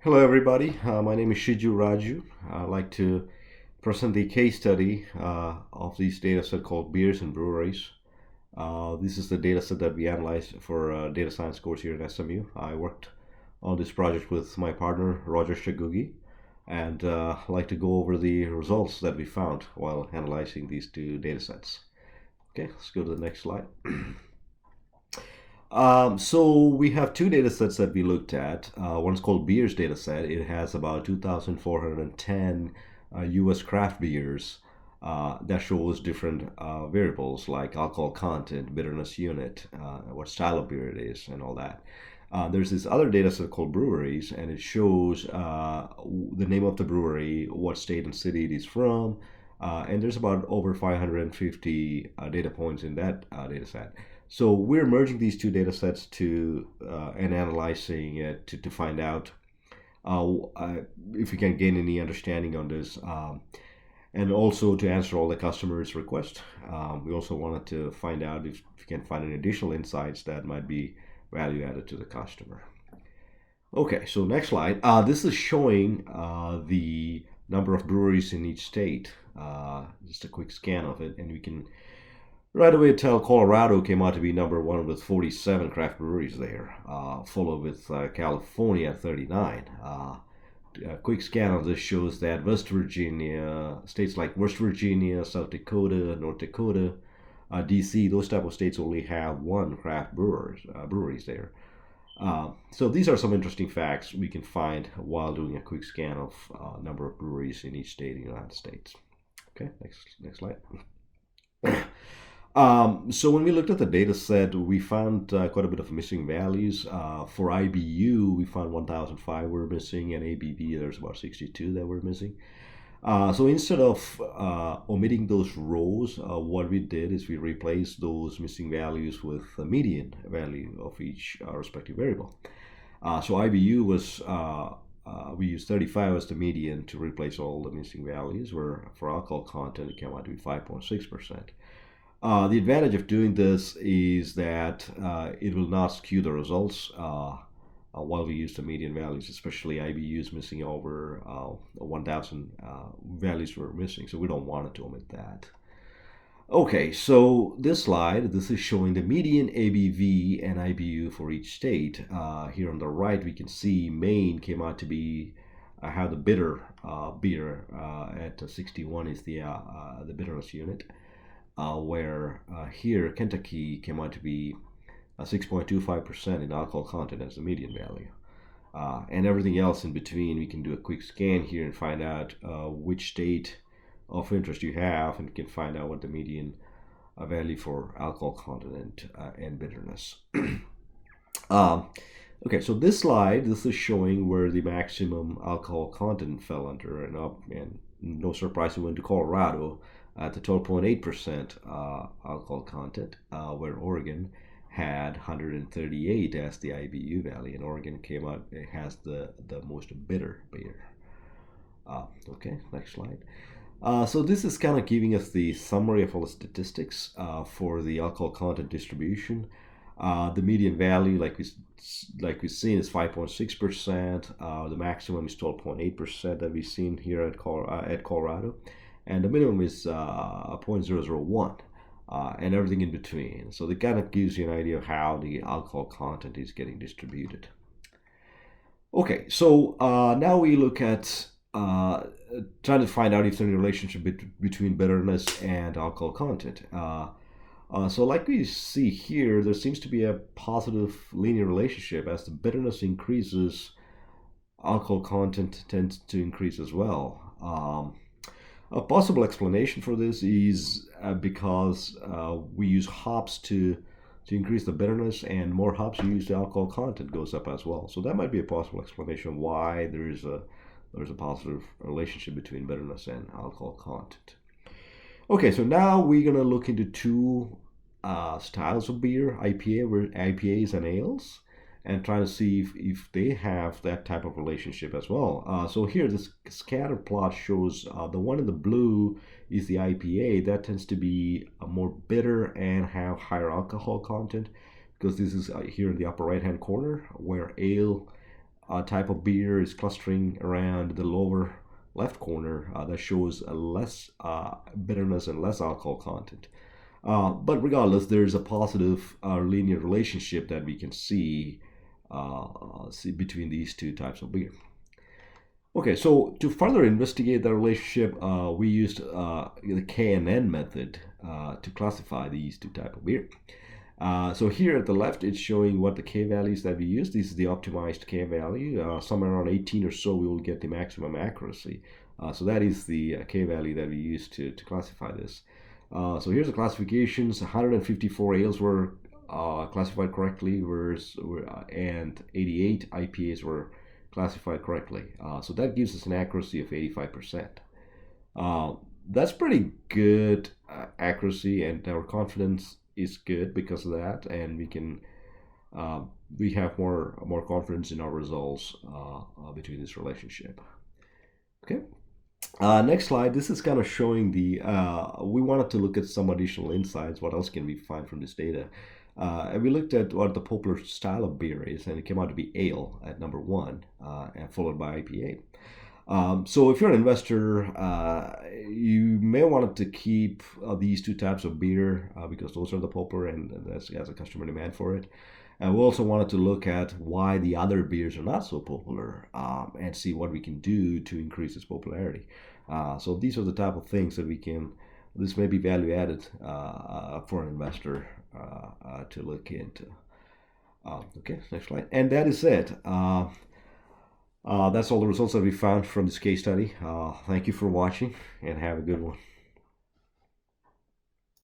Hello, everybody. My name is Shiju Raju. I'd like to present the case study of this data set called Beers and Breweries. This is the data set that we analyzed for a data science course here at SMU. I worked on this project with my partner, Roger Shagugi, and I'd like to go over the results that we found while analyzing these two data sets. Okay, let's go to the next slide. So we have two data sets that we looked at. One's called Beers data set. It has about 2,410 U.S. craft beers that shows different variables like alcohol content, bitterness unit, what style of beer it is, and all that. There's this other data set called Breweries, and it shows the name of the brewery, what state and city it is from, and there's about over 550 data points in that data set. So we're merging these two data sets to and analyzing it to find out if we can gain any understanding on this, and also to answer all the customers' requests. We also wanted to find out if we can find any additional insights that might be value added to the customer. Okay, so next slide. This is showing the number of breweries in each state. Just a quick scan of it, and we can right away tell Colorado came out to be number one with 47 craft breweries there, followed with California at 39. A quick scan of this shows that West Virginia, states like West Virginia, South Dakota, North Dakota, DC, those type of states only have one craft breweries there. So these are some interesting facts we can find while doing a quick scan of number of breweries in each state in the United States. Okay, next slide. So when we looked at the data set, we found quite a bit of missing values. For IBU, we found 1,005 were missing, and ABV, there's about 62 that were missing. So instead of omitting those rows, what we did is we replaced those missing values with the median value of each respective variable. So IBU was, we used 35 as the median to replace all the missing values, where for alcohol content, it came out to be 5.6%. The advantage of doing this is that it will not skew the results while we use the median values, especially IBUs missing over 1,000 values were missing, so we don't want to omit that. Okay, so this slide, this is showing the median ABV and IBU for each state. Here on the right, we can see Maine came out to be have the bitter beer at 61 is the bitterness unit. Where here Kentucky came out to be 6.25% in alcohol content as the median value. And everything else in between, we can do a quick scan here and find out which state of interest you have, and you can find out what the median value for alcohol content and bitterness. Okay, so this slide, this is showing where the maximum alcohol content fell under, and no surprise, we went to Colorado at the 12.8% alcohol content, where Oregon had 138 as the IBU value, and Oregon came out, it has the most bitter beer. Okay, next slide. So this is kind of giving us the summary of all the statistics for the alcohol content distribution. The median value, like we've seen, is 5.6%. The maximum is 12.8% that we've seen here at Colorado, and the minimum is 0.001, and everything in between. So that kind of gives you an idea of how the alcohol content is getting distributed. Okay, so now we look at trying to find out if there's any relationship between bitterness and alcohol content. So like we see here, there seems to be a positive linear relationship. As the bitterness increases, alcohol content tends to increase as well. A possible explanation for this is because we use hops to increase the bitterness, and more hops you use, the alcohol content goes up as well. So that might be a possible explanation why there's a positive relationship between bitterness and alcohol content. Okay, so now we're gonna look into two styles of beer, IPAs and ales, and try to see if they have that type of relationship as well. So here, this scatter plot shows the one in the blue is the IPA. That tends to be more bitter and have higher alcohol content, because this is here in the upper right hand corner, where ale type of beer is clustering around the lower left corner that shows a less bitterness and less alcohol content. But regardless, there's a positive linear relationship that we can see between these two types of beer. Okay, so to further investigate the relationship, we used the K&N method to classify these two types of beer. So here at the left, it's showing what the K values that we use. This is the optimized K value. Somewhere around 18 or so, we will get the maximum accuracy. So that is the K value that we use to classify this. So here's the classifications. 154 ales were classified correctly, and 88 IPAs were classified correctly. So that gives us an accuracy of 85%. That's pretty good accuracy, and our confidence is good because of that, and we have more confidence in our results between this relationship. Okay. Next slide. This is kind of showing we wanted to look at some additional insights. What else can we find from this data? And we looked at what the popular style of beer is, and it came out to be ale at number 1, and followed by IPA. So if you're an investor, you may want to keep these two types of beer because those are the popular, and that's a customer demand for it. And we also wanted to look at why the other beers are not so popular and see what we can do to increase its popularity. So these are the type of things that this may be value added for an investor to look into. Okay, next slide. And that is it. That's all the results that we found from this case study. Thank you for watching, and have a good one.